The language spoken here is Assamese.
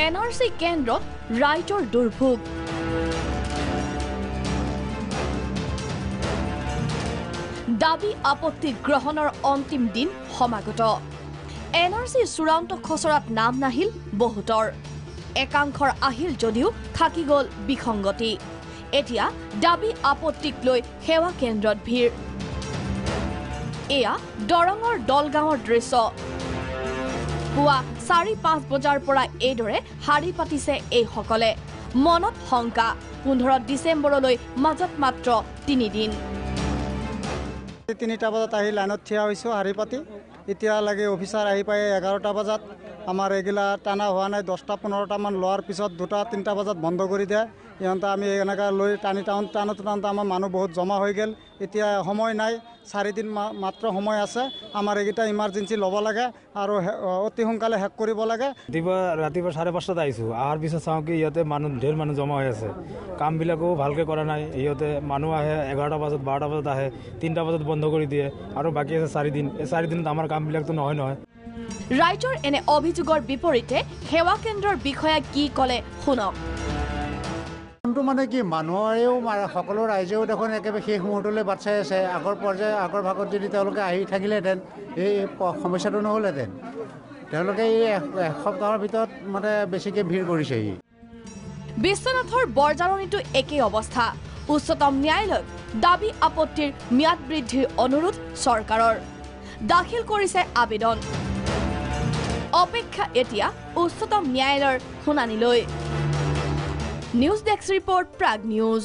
এনআৰচি কেন্দ্ৰত ৰাইজৰ দুৰ্ভোগ। দাবী আপত্তি গ্ৰহণৰ অন্তিম দিন সমাগত। এনআৰচি চূড়ান্ত খচৰাত নাম নাহিল বহুতৰ। একাংশৰ আহিল যদিও থাকি গ'ল বিসংগতি। এতিয়া দাবী আপত্তিক লৈ সেৱা কেন্দ্ৰত ভিৰ। এয়া দৰঙৰ দলগাঁৱৰ দৃশ্য। পুৱা ৪-৫ বজাৰ পৰা এইদৰে শাৰী পাতিছে এইসকলে। মনত শংকা, ১৫ ডিচেম্বৰলৈ মাজত মাত্ৰ ৩ দিন। ৩টা বজাত আহি লাইনত থিয়া হৈছোঁ শাৰী পাতি। এতিয়ালৈকে অফিচাৰ আহি পায় 11টা বজাত। আমাৰ এগিলা টানা হোৱা নাই। 10টা-15টামান লোৱাৰ পিছত 2টা-3টা বজাত বন্ধ কৰি দিয়ে। ইহঁতে আমি এনেকৈ লৈ টানোতে আমাৰ মানুহ বহুত জমা হৈ গ'ল। এতিয়া সময় নাই, 4 দিন মাত্ৰ সময় আছে। আমাৰ এইকেইটা ইমাৰ্জেঞ্চি ল'ব লাগে আৰু অতি সোনকালে শেষ কৰিব লাগে। ৰাতিপুৱা 5:30 আহিছোঁ। অহাৰ পিছত চাওঁ কি ইয়াতে ঢেৰ মানুহ জমা হৈ আছে। কামবিলাকো ভালকৈ কৰা নাই। ইহঁতে মানুহ আহে 11টা বজাত, 12টা বজাত আহে, 3টা বজাত বন্ধ কৰি দিয়ে আৰু বাকী আছে 4 দিন। এই 4 দিনত আমাৰ কামবিলাকতো নহয়। ৰাইজৰ এনে অভিযোগৰ বিপৰীতে সেৱা কেন্দ্ৰৰ বিষয়া কি ক'লে শুনক। মানে কি মানুহৰেও সকলো ৰাইজেও দেখোন একেবাৰে শেষ মুহূৰ্তলৈ বাট চাই আছে। আগৰ ভাগত যদি তেওঁলোকে আহি থাকিলেহেঁতেন এই সমস্যাটো নহ'লহেঁতেন। তেওঁলোকে এই এসপ্তাহৰ ভিতৰত মানে বেছিকৈ ভিৰ কৰিছেহি। বিশ্বনাথৰ বৰজাৰণীতো একেই অৱস্থা। উচ্চতম ন্যায়ালয়ক দাবী আপত্তিৰ ম্যাদ বৃদ্ধিৰ অনুৰোধ চৰকাৰৰ। দাখিল কৰিছে আবেদন। অপেক্ষা এতিয়া উচ্চতম ন্যায়ালয়ৰ শুনানিলৈ। News desk report, Prag news.